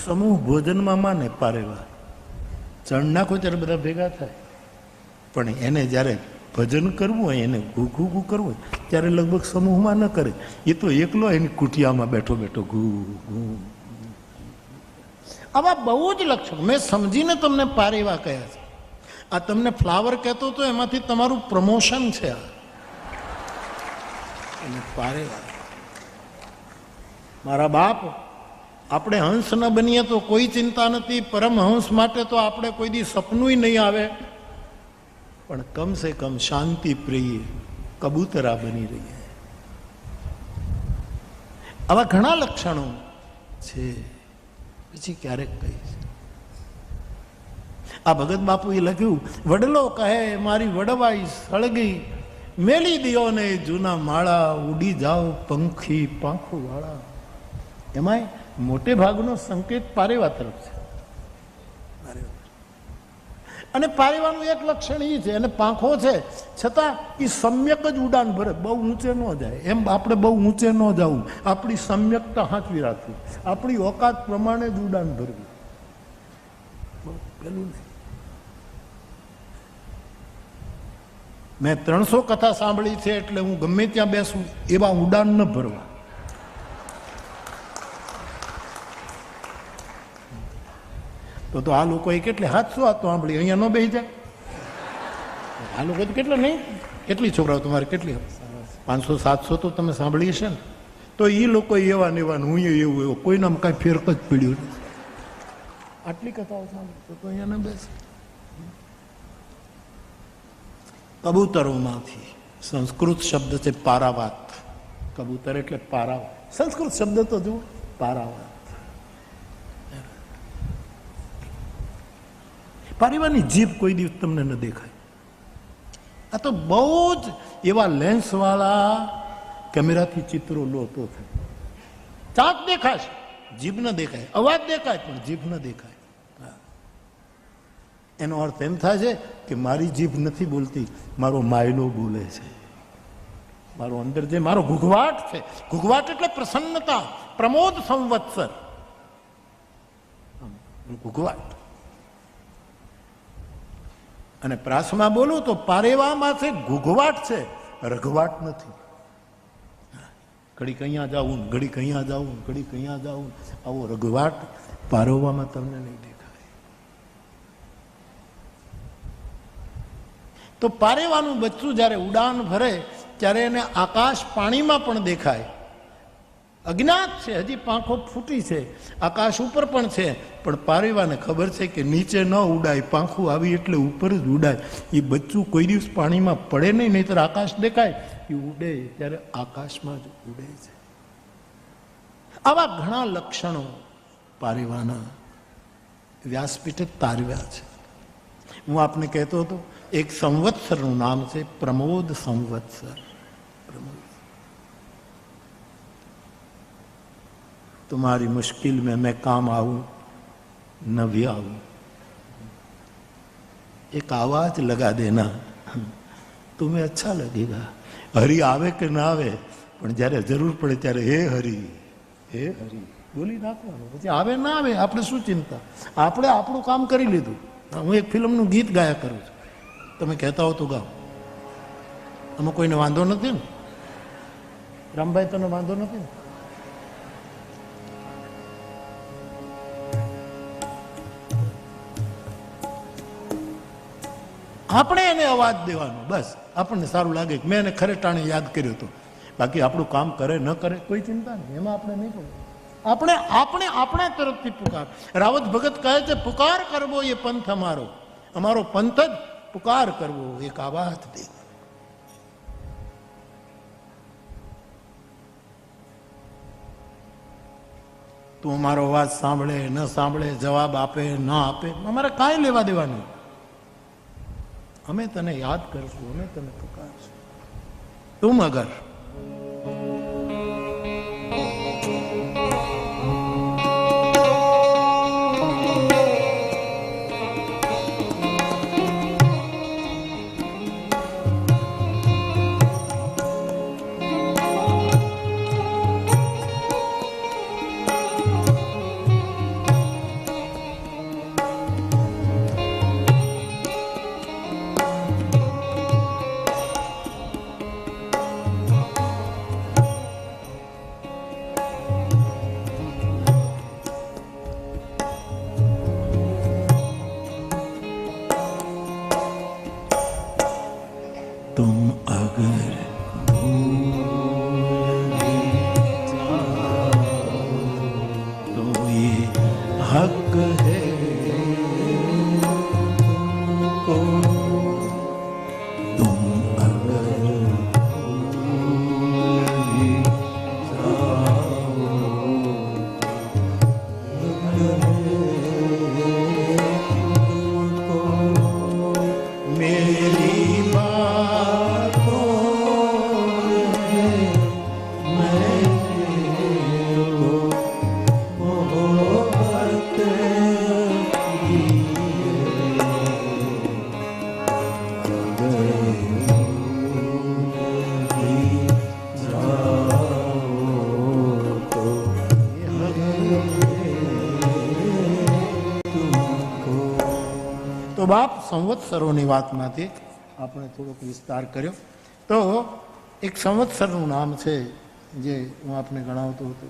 સમૂહ ભોજનમાં માને પારેવા, ચણ નાખો ત્યારે બધા ભેગા થાય, પણ એને જ્યારે ભજન કરવું હોય, એને ઘૂ કરવું હોય ત્યારે લગભગ સમૂહમાં ન કરે. એ તો એકલો એની કુટિયામાં બેઠો બેઠો ઘૂ. આવા બહુ જ લક્ષણ મેં સમજીને તમને પારેવા કહ્યા છે. આ તમને ફ્લાવર કહેતો તો એમાંથી તમારું પ્રમોશન છે. અને પારેવા મારા બાપ, આપણે હંસ ન બનીએ તો કોઈ ચિંતા નથી, પરમહંસ માટે તો આપણે કોઈ દી સપનું નહીં આવે, પણ કમસે કમ શાંતિ પ્રિય કબૂતરા બની રહીએ. આવા ઘણા લક્ષણો છે. પછી ક્યારેક કહીશ. આ ભગત બાપુએ લખ્યું, વડલો કહે મારી વડવાઈ સળગી, મેલી દિયો ને જૂના માળા, ઉડી જાઓ પંખી પાંખો વાળા. એમાંય મોટે ભાગનો સંકેત પારેવા તરફ છે. અને પારેવાનું એક લક્ષણ એ છે, અને પાંખો છે છતાં એ સમ્યક જ ઉડાન ભરે, બહુ ઊંચે ન જાય. એમ આપણે બહુ ઊંચે ન જવું, આપણી સમ્યકતા હાંચવી રાખવી, આપણી ઓકાત પ્રમાણે જ ઉડાન ભરવી. પેલું નહીં. મેં 300 કથા સાંભળી છે એટલે હું ગમે ત્યાં બેસું એવા ઉડાન ન ભરવા. તો આ લોકોએ કેટલી 700 આ તો સાંભળી, અહીંયા ન બેસી જાય. આ લોકો તો કેટલા નહીં, કેટલી છોકરાઓ તમારે કેટલી 500 700 તો તમે સાંભળી હશે ને. તો એ લોકો એવા ને એવા, હું એવું એવું, કોઈના કાંઈ ફેરક જ પડ્યું. આટલી કથાઓ સાંભળી તો અહીંયા ન બેસે. કબૂતરોમાંથી સંસ્કૃત શબ્દ છે પારાવાત. કબૂતર એટલે પારાવાત. સંસ્કૃત શબ્દ તો જુઓ, પારાવાત. પારેવાની જીભ કોઈ દિવસ તમને ન દેખાય. આ તો બહુ જ એવા લેન્સ વાળા કેમેરાથી ચિત્રો લો તો થાય. ચાંક દેખાશે, જીભ ન દેખાય. અવાજ દેખાય પણ જીભ ન દેખાય. એનો અર્થ એમ થાય છે કે મારી જીભ નથી બોલતી, મારો માયલો બોલે છે. મારો અંદર જે મારો ઘૂઘવાટ છે, ઘૂઘવાટ એટલે પ્રસન્નતા, પ્રમોદ સંવત્સર. ઘૂઘવાટ. અને પ્રાસમાં બોલું તો પારેવામાં છે ઘૂઘવાટ છે, રઘવાટ નથી. ઘડીક અહીંયા જાવું, ઘડીક અહીંયા જાવું, ઘડીક અહીંયા જાવું, આવો રઘવાટ પારવવામાં તમને નહીં દેખાય. તો પારેવાનું બચ્ચું જ્યારે ઉડાન ભરે ત્યારે એને આકાશ પાણીમાં પણ દેખાય. અજ્ઞાત છે, હજી પાંખો ફૂટી છે, આકાશ ઉપર પણ છે, પણ પારેવાને ખબર છે કે નીચે ન ઉડાય, પાંખું આવી એટલે ઉપર જ ઉડાય. એ બચ્ચું કોઈ દિવસ પાણીમાં પડે નહીં, નહીંતર આકાશ દેખાય. એ ઉડે ત્યારે આકાશમાં જ ઉડે છે. આવા ઘણા લક્ષણો પારેવાના વ્યાસપીઠે તારવ્યા છે. હું આપને કહેતો હતો, એક સંવત્સરનું નામ છે પ્રમોદ સંવત્સર. પ્રમોદ. तुम्हारी मुश्किल में मैं काम आऊं न भी आऊं, एक आवाज लगा देना, तुम्हें अच्छा लगेगा. हरि आवे કે ના આવે, પણ જ્યારે જરૂર પડે ત્યારે હે હરી, હે હરી બોલી નાખવાનું. પછી આવે ના આવે આપણે શું ચિંતા, આપણે આપણું કામ કરી લીધું. હું એક ફિલ્મનું ગીત ગાયા કરું છું, તમે કહેતા હો તો ગાઓ. આમાં કોઈને વાંધો નથી ને? રામભાઈ તને વાંધો નથી ને? આપણે એને અવાજ દેવાનો, બસ આપણને સારું લાગે કે મેં એને ખરે ટાણે યાદ કર્યો હતો. બાકી આપણું કામ કરે ન કરે કોઈ ચિંતા નહીં, એમાં આપણે નહીં પડે. આપણે આપણે આપણા તરફથી પુકાર. રાવત ભગત કહે છે, પુકાર કરવો એ પંથ અમારો, અમારો પંથ જ પુકાર કરવો, એક આવાજ દે. તું અમારો અવાજ સાંભળે ન સાંભળે, જવાબ આપે ન આપે, અમારે કાંઈ લેવા દેવાનું. અમે તને યાદ કરશું, અમે તને પુકારશું. તુમ અગર हक है तुमको, तुम अगर भूल जाओ, मेरी बातों में मैं मोहब्बत की તો બાપ સંવત્સરોની વાતમાંથી આપણે થોડોક વિસ્તાર કર્યો. તો એક સંવત્સરનું નામ છે જે હું આપને ગણાવતો હતો.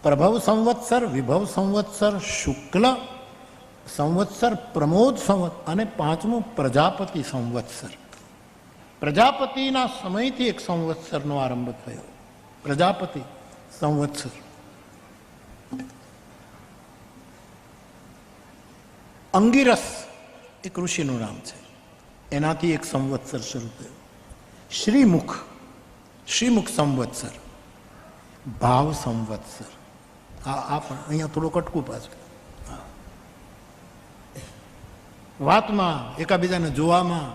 પ્રભવ સંવત્સર, વિભવ સંવત્સર, શુક્લ સંવત્સર, પ્રમોદ સંવત્સર અને પાંચમું પ્રજાપતિ સંવત્સર. પ્રજાપતિના સમયથી એક સંવત્સરનો આરંભ થયો. પ્રજાપતિ સંવત્સર. અંગિરસ એક ઋષિનું નામ છે, એનાથી એક સંવત્સર શરૂ થયો. શ્રીમુખ, શ્રીમુખ સંવત્સર, ભાવ સંવત્સર. આ પણ અહીંયા થોડું કટકું પાછું. વાતમાં, એકાબીજાને જોવામાં,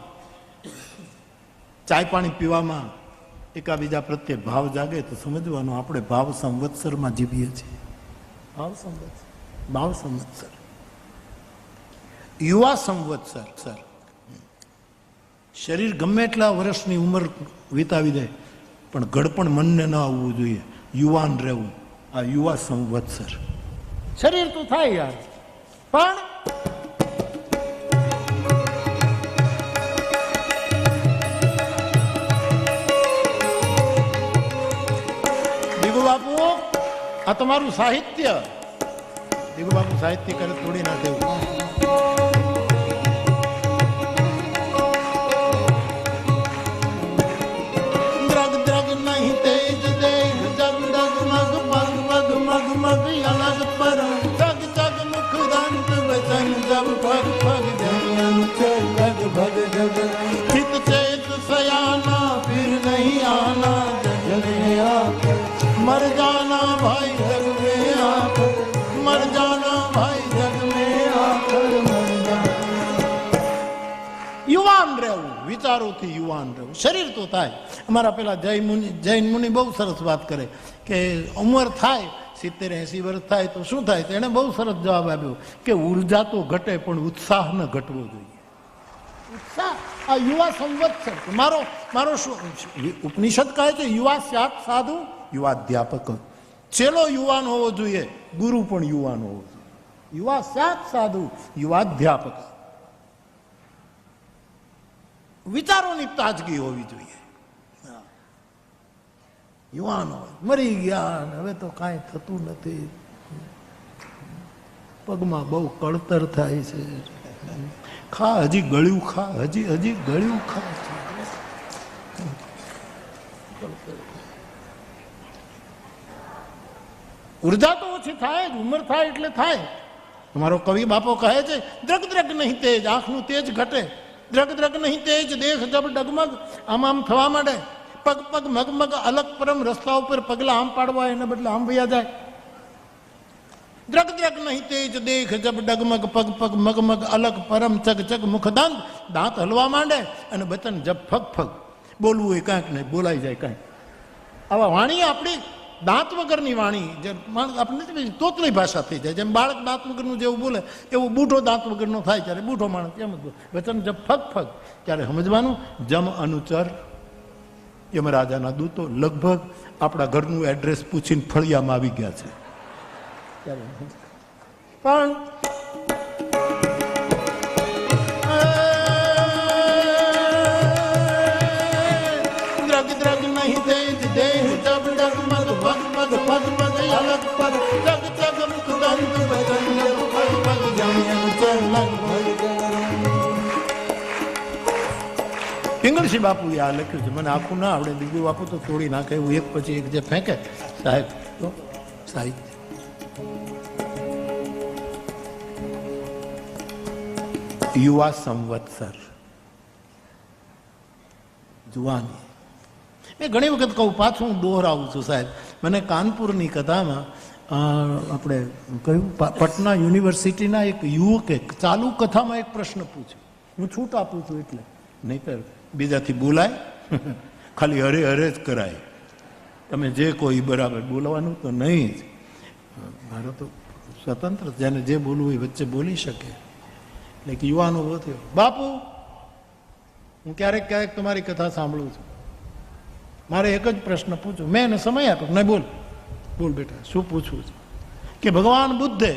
ચાય પાણી પીવામાં એકાબીજા પ્રત્યે ભાવ જાગે તો સમજવાનું આપણે ભાવ સંવત્સરમાં જીવીએ છીએ. ભાવ સંવત્સર, ભાવ સંવત્સર. યુવા સંવત્સર, સર શરીર ગમે એટલા વર્ષની ઉંમર વિતાવી દે પણ ઘડપણ મનને ન આવવું જોઈએ, યુવાન રહેવું. આ યુવા સંવત્સર. શરીર તો થાય યાર, પણ દીગુ બાપુ આ તમારું સાહિત્ય. દીગુ બાપુ સાહિત્ય કરે થોડી ના દેવું. चित चेत सयाना फिर नहीं आना जग में आकर, मर जाना भाई जग में आकर, मर जाना भाई जग में आकर, मर जाना. યુવાન રહેવું, વિચારોથી યુવાન રહેવું. શરીર તો થાય. અમારા પેલા જૈન મુનિ બહુ સરસ વાત કરે કે ઉંમર થાય 70-80 વર્ષ થાય તો શું થાય? તો એને બહુ સરસ જવાબ આપ્યો કે ઉર્જા તો ઘટે પણ ઉત્સાહ ન ઘટવો જોઈએ. ઉત્સાહ. આ યુવા સંવત્સર મારો શું ઉપનિષદ કહે છે? યુવા સ્યાત સાધુ યુવાધ્યાપક. ચેલો યુવાન હોવો જોઈએ, ગુરુ પણ યુવાન હોવો જોઈએ. યુવા સ્યાત સાધુ યુવાધ્યાપક. વિચારોની તાજગી હોવી જોઈએ. યુવાન હોય, મરી ગયા હવે તો કાંઈ થતું નથી, પગમાં બહુ કળતર થાય છે, ખા હજી ગળ્યું ખા, હજી ગળ્યું ખા. ઉર્જા તો ઓછી થાય જ, ઉંમર થાય એટલે થાય. તમારો કવિ બાપો કહે છે દ્રગ દ્રગ નહીં તેજ, આંખનું તેજ ઘટે. દ્રગ દ્રગ નહીં તેજ, દેખ જબ ડગમગ, આમ થવા માંડે. પગ પગ મગમગ અલગ પરમ, રસ્તા ઉપર પગલા આમ પાડવા એને બદલે આમ વયા જાય. દ્રગ દ્રગ નહીં તેજ, દેખ જબ ડગમગ, પગ પગ મગમગ અલગ પરમ, ચગ ચગ મુખદંત, દાંત હલવા માંડે અને બચન જબ ફગ ફગ. બોલવું હોય કાંઈક નહીં, બોલાઈ જાય કાંઈક. આવા વાણી આપણી દાંત વગરની વાણી, જે આપણે તોતલી ભાષા થઈ જાય. જેમ બાળક દાંત વગરનું જેવું બોલે એવું બૂઢો દાંત વગરનો થાય ત્યારે બૂઢો માણસ એમ જ બોલે. વચન જબ ફગ ફગ. ત્યારે સમજવાનું જમ અનુચર યમરાજાના દૂતો લગભગ આપણા ઘરનું એડ્રેસ પૂછીને ફળિયામાં આવી ગયા છે. પણ દ્રગ દ્રગ નહીં તેજ, દેહ જબ ડગમગ, ભગ ભગ ભગ ભગ અલગ પર, જગ જગ મુખદંત, વચન જબ ફગ ફગ, જમ અનુચર લગભગ. પિંગળસિંહ બાપુએ આ લખ્યું છે. મને આખું ના આવડે, દીકરી બાપુ તો તોડી નાખે એવું એક પછી એક જે ફેંકે સાહેબ તો સાહિત્ય. યુવા સંવત્સર, જુવાની. એ ઘણી વખત કહું, પાછું હું દોહરાવું છું સાહેબ. મને કાનપુરની કથામાં આપણે કહ્યું, પટના યુનિવર્સિટીના એક યુવકે ચાલુ કથામાં એક પ્રશ્ન પૂછ્યો. હું છૂટ આપું છું એટલે, નહીતર બીજાથી બોલાય, ખાલી હરે હરે જ કરાય. તમે જે કોઈ બરાબર બોલવાનું તો નહીં જ. મારો તો સ્વતંત્ર, જેને જે બોલવું એ વચ્ચે બોલી શકે. એટલે કે યુવાનો ઉભો થયો, બાપુ હું ક્યારેક ક્યારેક તમારી કથા સાંભળું છું, મારે એક જ પ્રશ્ન પૂછું. મેં એને સમય આપ્યો, નહીં બોલ બોલ બેટા, શું પૂછવું છે? કે ભગવાન બુદ્ધે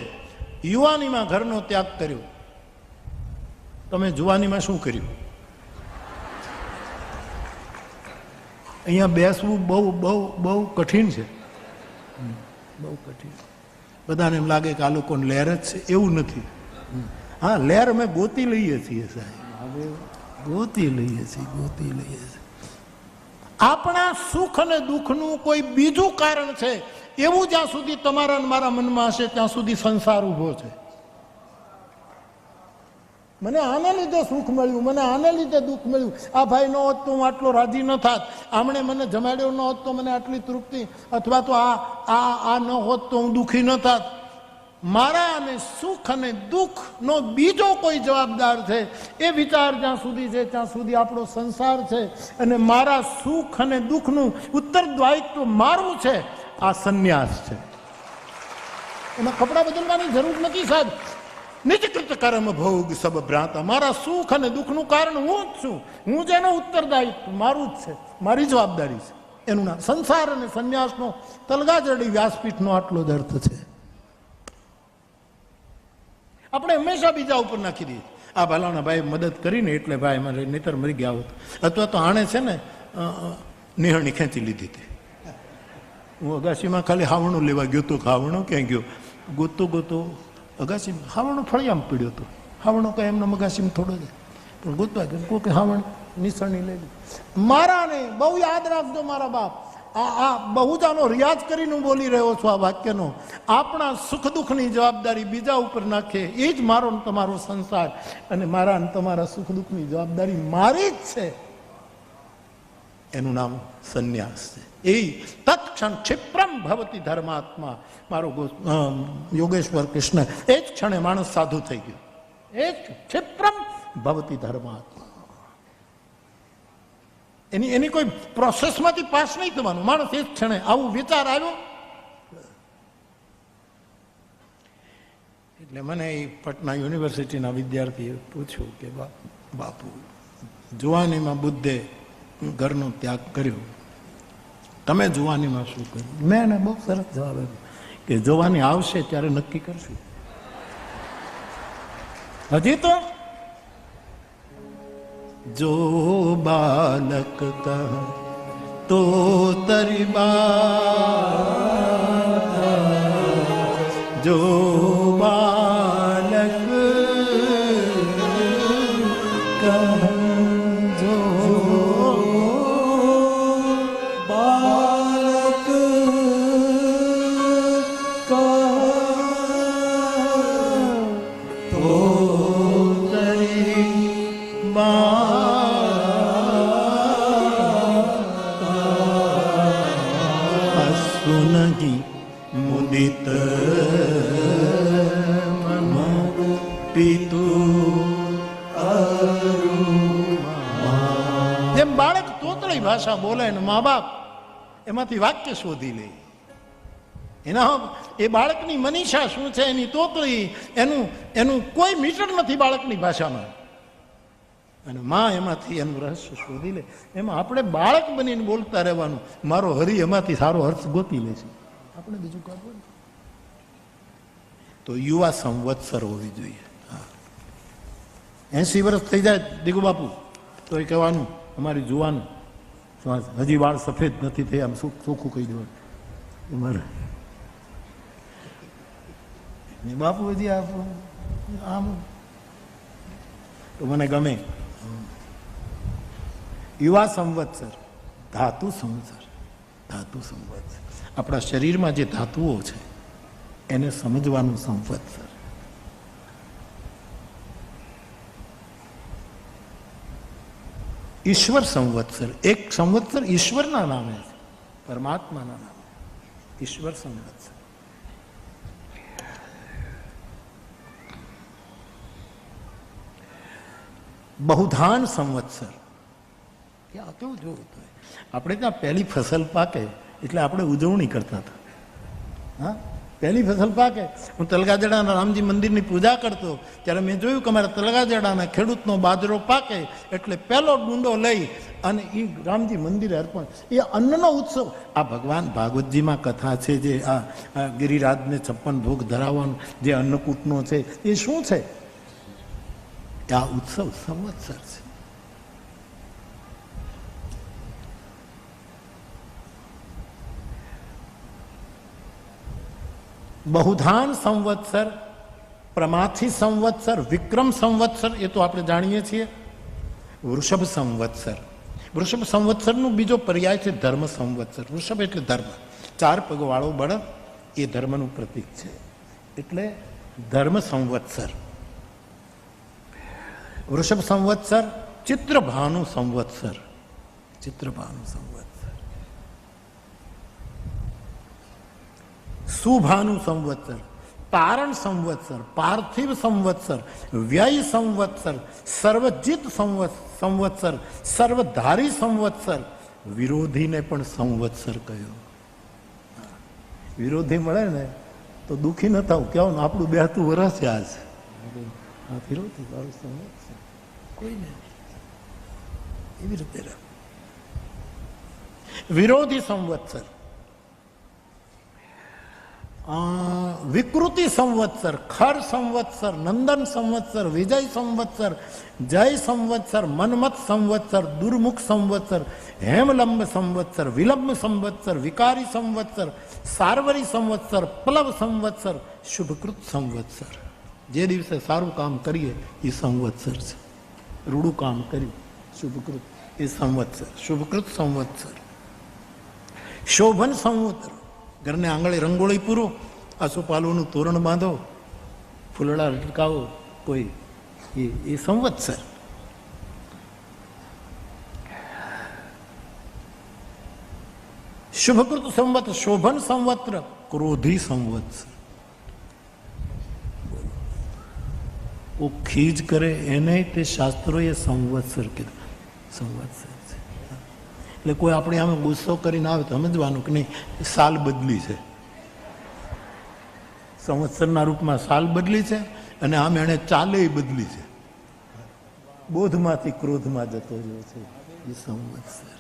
યુવાનીમાં ઘરનો ત્યાગ કર્યો, તમે જુવાનીમાં શું કર્યું? અહીંયા બેસવું બહુ બહુ બહુ કઠિન છે, બહુ કઠિન. બધાને એમ લાગે કે આ લોકોને લહેર જ છે, એવું નથી. હા, લહેર અમે ગોતી લઈએ છીએ સાહેબ, ગોતી લઈએ છીએ, ગોતી લઈએ છીએ. આપણા સુખ અને દુઃખનું કોઈ બીજું કારણ છે એવું જ્યાં સુધી તમારા અને મારા મનમાં હશે ત્યાં સુધી સંસાર ઉભો છે. મને આને લીધે સુખ મળ્યું, મને આને લીધે દુઃખ મળ્યું, આ ભાઈ ન હોત તો હું આટલો રાજી ન થાત, આમણે મને જમાડ્યો ન હોત તો મને આટલી તૃપ્તિ, અથવા તો આ ન હોત તો હું દુઃખી ન થાત. મારા અને સુખ અને દુઃખનો બીજો કોઈ જવાબદાર છે એ વિચાર જ્યાં સુધી છે ત્યાં સુધી આપણો સંસાર છે. અને મારા સુખ અને દુઃખનું ઉત્તરદાયિત્વ મારું છે, આ સંન્યાસ છે. એમાં કપડાં બદલવાની જરૂર નથી સાહેબ. નિજકૃત કર્મ ભોગ સબ ભ્રાતા, મારા સુખ અને દુઃખનું કારણ હું જ છું, હું જેનો ઉત્તરદાયિત્વ મારું જ છે, મારી જવાબદારી છે. એનું નામ સંસાર અને સંન્યાસનો તલગાજરડી વ્યાસપીઠનો આટલો જ અર્થ છે. આપણે હંમેશા બીજા ઉપર નાખી દઈએ, આ ભલાના ભાઈ મદદ કરીને એટલે ભાઈ મારે નહીતર મરી ગયા હોત, અથવા તો આણે છે ને નિહળની ખેંચી લીધી હતી. હું અગાસીમાં ખાલી હાવણું લેવા ગયો તો, હાવણો ક્યાં ગયો, ગોતો ગોતો અગાસીમાં હાવણો ફળિયામાં પીડ્યો હતો. હાવણો કઈ એમનો અગાસીમાં થોડો છે, પણ ગોતવા ગયો કોઈ હાવણ નિસરણી લઈ લીધી. મારાને બહુ યાદ રાખજો મારા બાપ, આ બહુ જ આનો રિયાઝ કરીને હું બોલી રહ્યો છું આ વાક્યનો. આપણા સુખ દુઃખની જવાબદારી બીજા ઉપર નાખે એ જ મારો ને તમારો સંસાર, અને મારા ને તમારા સુખ દુઃખની જવાબદારી મારી જ છે. એનું નામ સંન્યાસ છે. એ તત્ક્ષણ ક્ષિપ્રમ ભવતી ધર્માત્મા, મારો યોગેશ્વર કૃષ્ણ, એ જ ક્ષણે માણસ સાધુ થઈ ગયો. એ જ ક્ષિપ્રમ ભવતી ધર્માત્મા. એની કોઈ પ્રોસેસમાંથી પાસ નહીં થવાનું, માણસ એ જ ક્ષણે આવું વિચાર આવ્યો. એટલે મને એ પટના યુનિવર્સિટીના વિદ્યાર્થીએ પૂછ્યું કે બાપુ જુવાનીમાં બુદ્ધે ઘરનો ત્યાગ કર્યો, તમે જુવાનીમાં શું કર્યું? મેં એને બહુ સરસ જવાબ આપ્યો કે જવાની આવશે ત્યારે નક્કી કરશું. હજી તો જો બાલક કહ તો તરી બાત, જો બાલક કહ, જો બાલક કહ તો તરી બાત. સુનગી મુદિત મન પિતુ અરુમા. જેમ બાળક તોતળી ભાષા બોલે ને મા બાપ એમાંથી વાક્ય શોધી લે. એના એ બાળકની મનીષા શું છે, એની તોતળી, એનું કોઈ મીટર નથી બાળકની ભાષામાં, અને માં એમાંથી એનું રહસ્ય શોધી લે. એમાં આપણે બાળક બનીને બોલતા રહેવાનું, મારો હરી એમાંથી સારો અર્થ ગોતી લે છે, આપણે બીજું કાઢવું. તો યુવા સંવત્સર હોવી જોઈએ. 80 વર્ષ થઈ જાય દીગુ બાપુ તો એ કહેવાનું અમારી જુવાનું હજી વાળ સફેદ નથી થયા, આમ ચોખ્ખું કહી દેવાનું મારે બાપુ હજી આમ. તો મને ગમે યુવા સંવત્સર, ધાતુ સંવત્સર. ધાતુ સંવત્સર આપણા શરીરમાં જે ધાતુઓ છે એને સમજવાનું સંવત્સર. ઈશ્વર સંવત્સર, એક સંવત્સર ઈશ્વરના નામે છે, પરમાત્માના નામે ઈશ્વર સંવત્સર. બહુધાન સંવત્સર, આ કેવું જોવું હતું. આપણે ત્યાં પહેલી ફસલ પાકે એટલે આપણે ઉજવણી કરતા હતા. હા, પહેલી ફસલ પાકે, હું તલગાજડાના રામજી મંદિરની પૂજા કરતો ત્યારે મેં જોયું કે અમારા તલગાજડાના ખેડૂતનો બાજરો પાકે એટલે પહેલો ડુંડો લઈ અને એ રામજી મંદિરે અર્પણ. એ અન્નનો ઉત્સવ. આ ભગવાન ભાગવતજીમાં કથા છે, જે આ ગિરિરાજને 56 ભોગ ધરાવવાનો જે અન્નકૂટનો છે, એ શું છે? આ ઉત્સવ સંવત્સર છે. બહુધાન સંવત્સર, પ્રમાથી સંવત્સર, વિક્રમ સંવત્સર, એ તો આપણે જાણીએ છીએ. વૃષભ સંવત્સર, વૃષભ સંવત્સરનું બીજો પર્યાય છે ધર્મ સંવત્સર. વૃષભ એટલે ધર્મ, 4 પગવાળો બળદ, એ ધર્મનું પ્રતીક છે, એટલે ધર્મ સંવત્સર. વૃષભ સંવત્સર, ચિત્રભાનુ સંવત્સર, ચિત્રભાનુ સંવત્સર. સુભાનુ સંવત્સર, તારણ સંવત્સર, પાર્થિવ સંવત્સર, વ્યય સંવત્સર, સર્વજિત સંવત્સર, સર્વધારી સંવત્સર. વિરોધીને પણ સંવત્સર કહ્યો. વિરોધી મળે ને તો દુઃખી ન થાવ, કેવું આપણું 82 વર્ષ છે આજ. આ વિરોધી વાળું સંવત્સર કોઈને એવી રીતે રહે. વિરોધી સંવત્સર, વિકૃતિ સંવત્સર, ખર સંવત્સર, નંદન સંવત્સર, વિજય સંવત્સર, જય સંવત્સર, મન્મથ સંવત્સર, દુર્મુખ સંવત્સર, હેમલંબ સંવત્સર, વિલંબ સંવત્સર, વિકારી સંવત્સર, સાર્વરી સંવત્સર, પ્લવ સંવત્સર, શુભકૃત સંવત્સર. જે દિવસે સારું કામ કરીએ એ સંવત્સર છે, રૂડું કામ કર્યું શુભકૃત એ સંવત્સર, શુભકૃત સંવત્સર. શોભન સંવત્સર, ઘરને આંગળે રંગોળી પૂરો, આસોપાલોનું તોરણ બાંધો, ફૂલડા લટકાવો કોઈ, એ સંવત્સર. શુભકૃત સંવત્સર, શોભન સંવત્સર, ક્રોધી સંવત્સર. ઓ ખીજ કરે એને તે શાસ્ત્રોએ સંવત્સર કીધું, સંવત્સર છે. એટલે કોઈ આપણે આમે ગુસ્સો કરીને આવે તો સમજવાનું કે નહીં, સાલ બદલી છે, સંવત્સરના રૂપમાં સાલ બદલી છે, અને આમ એણે ચાલે બદલી છે, બોધમાંથી ક્રોધમાં જતો રહ્યો છે, એ સંવત્સર.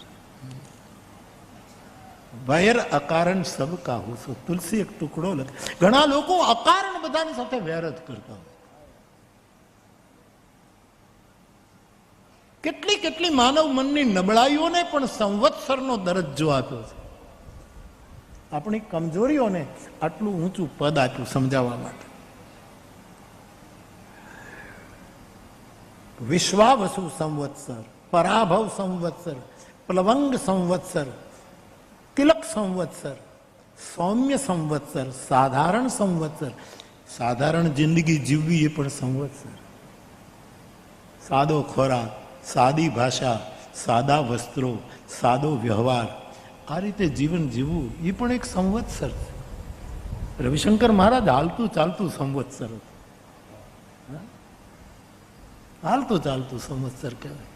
વૈર અકારણ સબ કાહુ સો, તુલસી એક ટુકડો લખે. ઘણા લોકો અકારણ બધાની સાથે વેર જ કરતા હોય. કેટલી કેટલી માનવ મનની નબળાઈઓને પણ સંવત્સરનો દરજ્જો આપ્યો છે. આપણી કમજોરીઓને આટલું ઊંચું પદ આપ્યું સમજાવવા માટે. વિશ્વાવસુ સંવત્સર, પરાભવ સંવત્સર, પ્લવંગ સંવત્સર, તિલક સંવત્સર, સૌમ્ય સંવત્સર, સાધારણ સંવત્સર. સાધારણ જિંદગી જીવવી એ પણ સંવત્સર. સાદો ખોરાક, સાદી ભાષા, સાદા વસ્ત્રો, સાદો વ્યવહાર, આ રીતે જીવન જીવવું એ પણ એક સંવત્સર છે. રવિશંકર મહારાજ હાલતું ચાલતું સંવત્સર હતું. હાલતું ચાલતું સંવત્સર કહેવાય.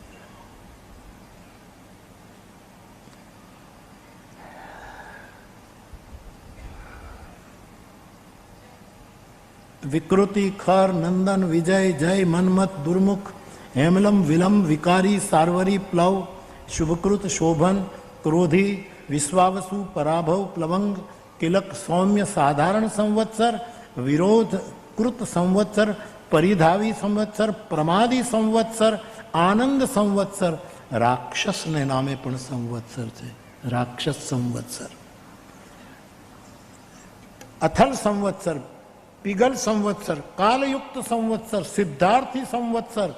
વિકૃતિ, ખર, નંદન, વિજય, જય, મન્મથ, દુર્મુખ, હેમલમ, વિલંબ, વિકારી, સાર્વરી, પ્લવ, શુભકૃત, શોભન, ક્રોધી, વિશ્વાવસુ, પરાભવ, પ્લવંગ, કિલક, સૌમ્ય, સાધારણ સંવત્સર, વિરોધ કૃત સંવત્સર, પરિધાવી સંવત્સર, પ્રમાદી સંવત્સર, આનંદ સંવત્સર. રાક્ષસને નામે પણ સંવત્સર છે, રાક્ષસ સંવત્સર. અથલ સંવત્સર, પિગલ સંવત્સર, કાલયુક્ત સંવત્સર, સિદ્ધાર્થી સંવત્સર,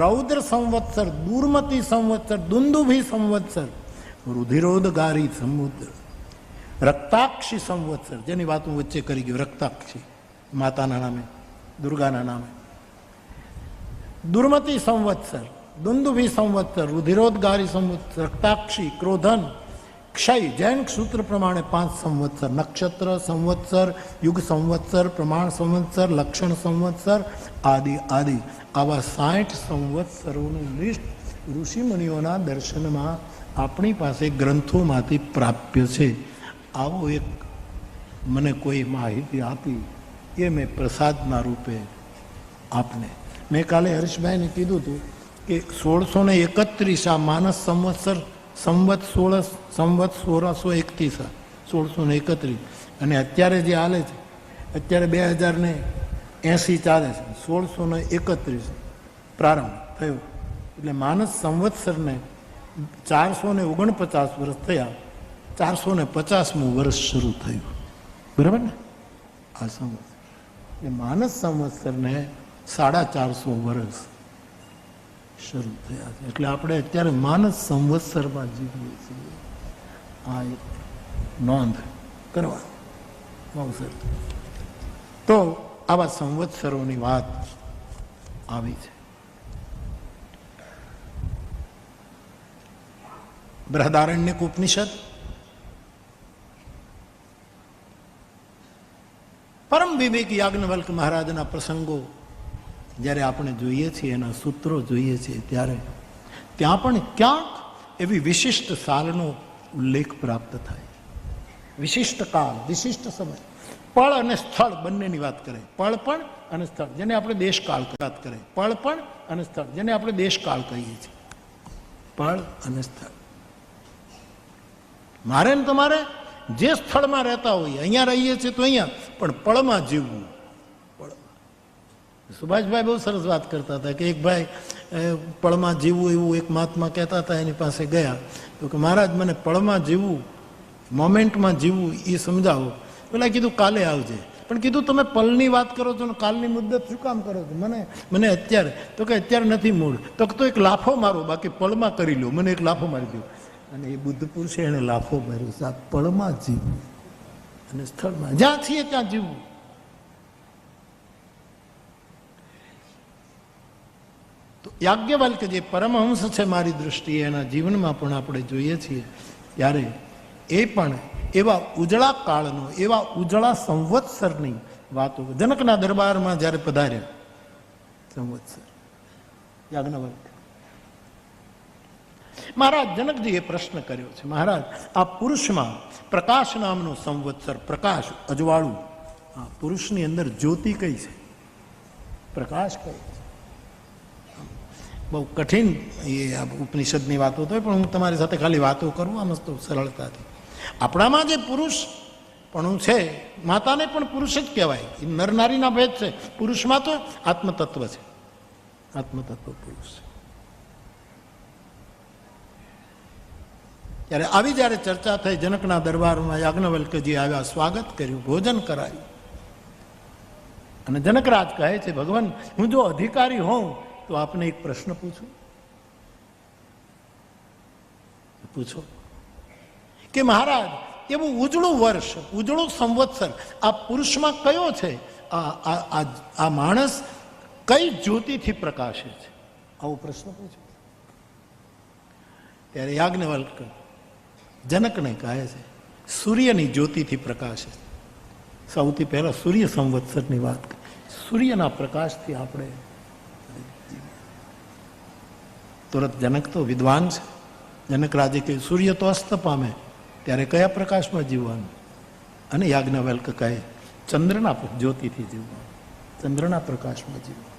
રૌદ્ર સંવત્સર, દુર્મતી સંવત્સર, દુંદુભી સંવત્સર, રુધિરોદગારી સમુદ્ર. રક્તાક્ષી સંવત્સર, જેની વાત હું વચ્ચે કરી ગયો, રક્તાક્ષી માતાના નામે, દુર્ગાના નામે. દુર્મતી સંવત્સર, દુંદુભી સંવત્સર, રુધિરોદગારી સંવત્સર, રક્તાક્ષી, ક્રોધન, ક્ષય, જૈન સૂત્ર પ્રમાણે 5 સંવત્સર, નક્ષત્ર સંવત્સર, યુગ સંવત્સર, પ્રમાણ સંવત્સર, લક્ષણ સંવત્સર આદિ આદિ આવા 60 સંવત્સરોનું લિસ્ટ ઋષિમુનિઓના દર્શનમાં આપણી પાસે ગ્રંથોમાંથી પ્રાપ્ય છે. આવો એક મને કોઈ માહિતી આપી, એ મેં પ્રસાદના રૂપે આપને. મેં કાલે હર્ષભાઈને કીધું હતું કે 1631 આ માનસ સંવત્સર સંવત 1631 1631, અને અત્યારે જે હાલે છે, અત્યારે 2080 ચાલે છે, 1631 પ્રારંભ થયો. એટલે માનસ સંવત્સરને 449 વર્ષ થયા, 450મું વર્ષ શરૂ થયું. બરાબર ને? આ સંવત્સર એટલે માનસ સંવત્સરને 450 વર્ષ શરૂ થયા છે. એટલે આપણે અત્યારે માનસ સંવત્સરમાં જીવીએ છીએ. આ એક નોંધ કરવા અવસર. તો આવા સંવત્સરોની વાત આવી છે. બૃહદારણ્યક ઉપનિષદ પરમ વિવેક યાજ્ઞવલ્ક મહારાજના પ્રસંગો જ્યારે આપણે જોઈએ છીએ, એના સૂત્રો જોઈએ છીએ, ત્યારે ત્યાં પણ ક્યાંક એવી વિશિષ્ટ સાલનો ઉલ્લેખ પ્રાપ્ત થાય. વિશિષ્ટ કાળ, વિશિષ્ટ સમય, પળ અને સ્થળ બંનેની વાત કરે. પળ પણ અને સ્થળ, જેને આપણે દેશકાળ વાત કરે. પળ પણ અને સ્થળ, જેને આપણે દેશકાળ કહીએ છીએ. પળ અને સ્થળ. મારે ને તમારે જે સ્થળમાં રહેતા હોઈએ, અહીંયા રહીએ છીએ તો અહીંયા, પણ પળમાં જીવવું. સુભાષભાઈ બહુ સરસ વાત કરતા હતા કે એક ભાઈ પળમાં જીવવું એવું એક મહાત્મા કહેતા હતા, એની પાસે ગયા તો કે મહારાજ મને પળમાં જીવવું, મોમેન્ટમાં જીવવું એ સમજાવો. પેલા કીધું કાલે આવજે. પણ કીધું તમે પલની વાત કરો છો ને કાલની મુદ્દત શું કામ કરો છો? મને અત્યારે. તો કે અત્યારે નથી મૂળ. તો એક લાફો મારો, બાકી પળમાં કરી લો. મને એક લાફો મારી દો. અને એ બુદ્ધ પુરુષે એને લાફો માર્યો. આ પળમાં જીવવું અને સ્થળમાં જ્યાં છીએ ત્યાં જીવવું. તો યાજ્ઞવલ્ક જે પરમહંસ છે મારી દૃષ્ટિએ, એના જીવનમાં પણ આપણે જોઈએ છીએ ત્યારે એ પણ એવા ઉજળા કાળનો, એવા ઉજળા સંવત્સરની વાતો. જનકના દરબારમાં જ્યારે પધાર્યા સંવત્સર યાજ્ઞવલ્ક, મહારાજ જનકજીએ પ્રશ્ન કર્યો છે, મહારાજ આ પુરુષમાં પ્રકાશ નામનો સંવત્સર, પ્રકાશ અજવાળું, આ પુરુષની અંદર જ્યોતિ કઈ છે, પ્રકાશ કઈ છે? બહુ કઠિન એ ઉપનિષદની વાતો તો, પણ હું તમારી સાથે ખાલી વાતો કરું આમ તો સરળતાથી. આપણામાં જે પુરુષ પણ છે, માતાને પણ પુરુષ જ કહેવાય, એ નર નારીના ભેદ છે. પુરુષમાં તો આત્મતત્વ છે, આત્મતત્વ પુરુષ છે. ત્યારે આવી જ્યારે ચર્ચા થઈ, જનકના દરબારમાં યાજ્ઞવલ્કજી આવ્યા, સ્વાગત કર્યું, ભોજન કરાયું. અને જનકરાજ કહે છે, ભગવાન હું જો અધિકારી હોઉં તો આપને એક પ્રશ્ન પૂછું? પૂછો. કે મહારાજ એવું ઉજળું વર્ષ, ઉજળું સંવત્સર આ પુરુષમાં કયો છે? આ માણસ કઈ જ્યોતિથી પ્રકાશે છે? આવો પ્રશ્ન પૂછો. ત્યારે યાજ્ઞવલ્ક જનકને કહે છે, સૂર્યની જ્યોતિથી પ્રકાશે. સૌથી પહેલા સૂર્ય સંવત્સરની વાત કરી. સૂર્યના પ્રકાશથી આપણે તુરત જનક તો વિદ્વાન છે. જનક રાજે કહ્યું સૂર્ય તો અસ્ત પામે, ત્યારે કયા પ્રકાશમાં જીવવાનું? અને યાજ્ઞવલ્ક કહે ચંદ્રના જ્યોતિથી જીવવાનું, ચંદ્રના પ્રકાશમાં જીવવાનું.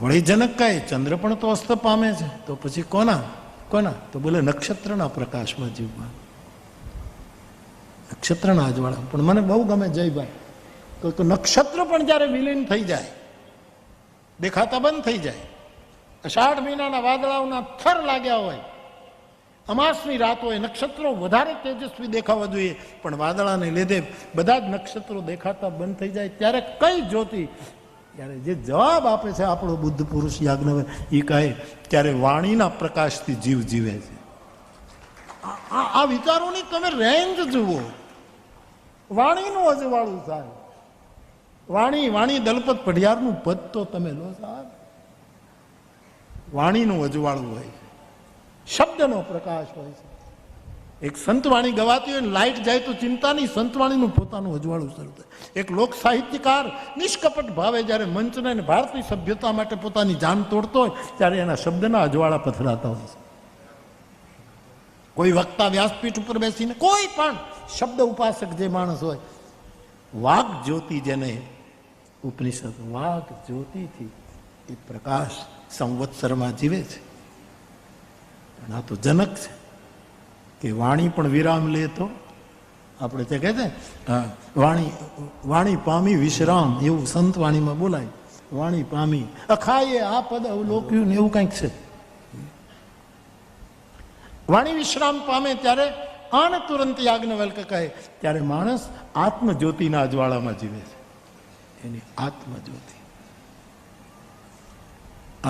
વળી જનક કહે ચંદ્ર પણ તો અસ્ત પામે છે, તો પછી કોના? તો બોલે નક્ષત્રના પ્રકાશમાં જીવવાનું, નક્ષત્રના અજવાળા. પણ મને બહુ ગમે જયભાઈ, તો નક્ષત્ર પણ જ્યારે વિલીન થઈ જાય, દેખાતા બંધ થઈ જાય, અષાઢ મહિનાના વાદળાઓના થર લાગ્યા હોય, અમાસની રાત હોય, નક્ષત્રો વધારે તેજસ્વી દેખાવા જોઈએ, પણ વાદળાને લીધે બધા જ નક્ષત્રો દેખાતા બંધ થઈ જાય, ત્યારે કઈ જ્યોતિ? ત્યારે જે જવાબ આપે છે આપણો બુદ્ધ પુરુષ યાજ્ઞવલ્ક, એ કહે ત્યારે વાણીના પ્રકાશથી જીવ જીવે છે. આ વિચારોની તમે રેન્જ જુઓ. વાણીનું અજવાળું થાય. વાણી દલપત પઢિયારનું પદ તો તમે લો સાહેબ. વાણીનું અજવાળું હોય છે, શબ્દનો પ્રકાશ હોય છે. એક સંતવાણી ગવાતી હોય, લાઈટ જાય તો ચિંતા નહીં, સંતવાણીનું પોતાનું અજવાળું શરૂ થાય. એક લોક સાહિત્યકાર નિષ્કપટ ભાવે જ્યારે મંચને અને ભારતીય સભ્યતા માટે પોતાની જાન તોડતો હોય ત્યારે એના શબ્દના અજવાળા પથરાતા હોય છે. કોઈ વક્તા વ્યાસપીઠ ઉપર બેસીને, કોઈ પણ શબ્દ ઉપાસક જે માણસ હોય, વાઘ જ્યોતિ જેને ઉપનિષદ વાઘ જ્યોતિથી એ પ્રકાશ સંવત્સરમાં જીવે છે. પણ આ તો જનક છે કે વાણી પણ વિરામ લે તો આપણે તે કહે છે વાણી પામી વિશ્રામ, એવું સંત વાણીમાં બોલાય. વાણી પામી અખાયે આ પદ અવલોક્યું ને એવું કંઈક છે. વાણી વિશ્રામ પામે ત્યારે આન તુરંત યાજ્ઞવલ્ક કહે ત્યારે માણસ આત્મજ્યોતિના અજવાળામાં જીવે છે. એની આત્મજ્યોતિ.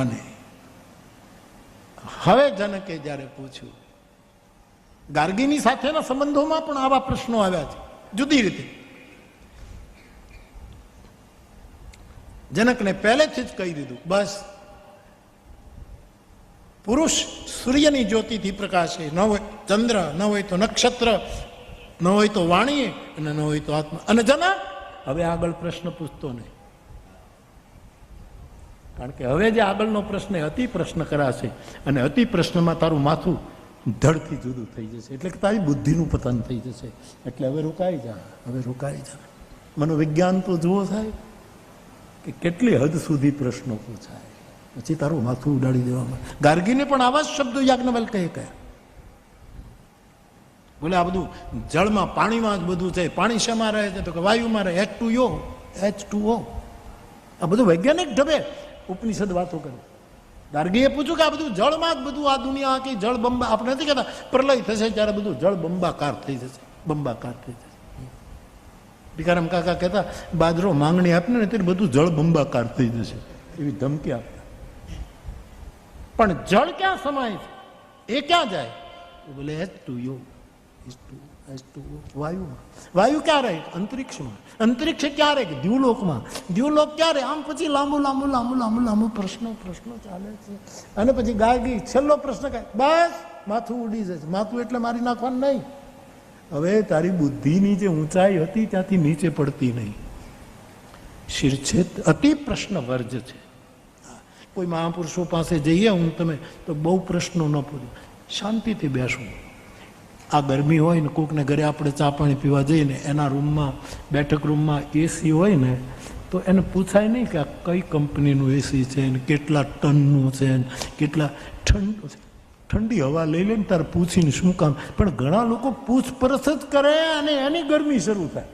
અને હવે જનકે જ્યારે પૂછ્યું, ગાર્ગીની સાથેના સંબંધોમાં પણ આવા પ્રશ્નો આવ્યા છે જુદી રીતે. જનકને પહેલેથી જ કહી દીધું, બસ પુરુષ સૂર્યની જ્યોતિથી પ્રકાશે, ન હોય ચંદ્ર, ન હોય તો નક્ષત્ર, ન હોય તો વાણી, અને ન હોય તો આત્મા. અને જનક હવે આગળ પ્રશ્ન પૂછતો નહીં, કારણ કે હવે જે આગળનો પ્રશ્ન અતિ પ્રશ્ન કરાશે, અને અતિ પ્રશ્નમાં તારું માથું ધડથી જુદું થઈ જશે, એટલે કે તારી બુદ્ધિનું પતન થઈ જશે. એટલે હવે રોકાઈ જા, હવે રોકાઈ જા. મનોવિજ્ઞાન તો જુઓ સાહેબ કે કેટલી હદ સુધી પ્રશ્નો પૂછાય, પછી તારું માથું ઉડાડી દેવામાં. ગાર્ગીને પણ આવા જ શબ્દો યાજ્ઞવલ્કે કહ્યા. બોલે આ બધું જળમાં, પાણીમાં જ બધું છે. પાણી શેમાં રહે છે? તો કે વાયુમાં રહે. H2O. આ બધું વૈજ્ઞાનિક ઢબે ઉપનિષદ વાતો કરે. ગાર્ગીએ પૂછ્યું કે આ બધું જળમાં જ બધું, આ દુનિયા આખી જળ બંબા, આપણે નથી કહેતા પ્રલય થશે ત્યારે બધું જળ બંબાકાર થઈ જશે, બંબાકાર થઈ જશે. ભીખારામ કાકા કહેતા બાજરો માંગણી આપને ને ત્યારે બધું જળ બંબાકાર થઈ જશે, એવી ધમકી આપતા. પણ જળ ક્યાં સમાય છે? એ ક્યાં જાય? બોલે H2O. વાયુમાં. વાયુ ક્યાં રહે? અંતરિક્ષમાં. અંતરિક્ષ ક્યાં રહે? દ્યુલોકમાં. દ્યુલોક ક્યાં રહે? આમ પછી લાંબુ પ્રશ્નો ચાલે છે. અને પછી ગાર્ગી છેલ્લો પ્રશ્ન કહે, બસ માથું ઉડી જશે. માથું એટલે મારી નાખવાનું નહીં, હવે તારી બુદ્ધિની જે ઊંચાઈ હતી ત્યાંથી નીચે પડતી નહીં. શિરછેદ અતિ પ્રશ્ન વર્જ છે. કોઈ મહાપુરુષો પાસે જઈએ હું તમે તો બહુ પ્રશ્નો ન પૂછો, શાંતિથી બેસવું. આ ગરમી હોય ને, કોકને ઘરે આપણે ચા પાણી પીવા જઈએ ને, એના રૂમમાં, બેઠક રૂમમાં એસી હોય ને, તો એને પૂછાય નહીં કે આ કઈ કંપનીનું એસી છે ને કેટલા ટનનું છે ને કેટલા ઠંડી હવા લઈ લે ને તારે પૂછીને શું કામ. પણ ઘણા લોકો પૂછપરછ જ કરે અને એની ગરમી શરૂ થાય.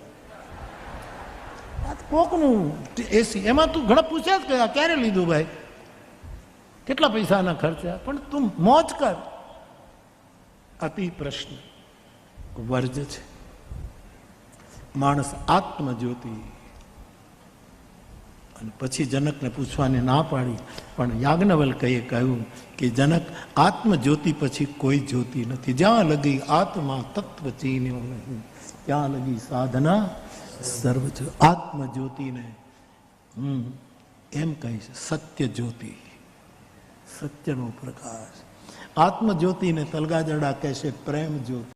કોકનું એસી એમાં તું ઘણા પૂછ્યા જ કે ક્યારે લીધું ભાઈ, કેટલા પૈસાના ખર્ચા, પણ તું મોજ કર. અતિ પ્રશ્ન વર્જ છે. માણસ આત્મજ્યોતિ. અને પછી જનકને પૂછવાને ના પાડી, પણ યાજ્ઞવલ્કએ કહ્યું કે જનક, આત્મજ્યોતિ પછી કોઈ જ્યોતિ નથી. જ્યાં લગી આત્મા તત્વ ચીન્યો નહીં, ત્યાં લગી સાધના સર્વ. આત્મજ્યોતિને એમ કહીશ સત્ય જ્યોતિ, સત્યનો પ્રકાશ. આત્મજ્યોતિને તલગાજરડા કહેશે પ્રેમ જ્યોતિ.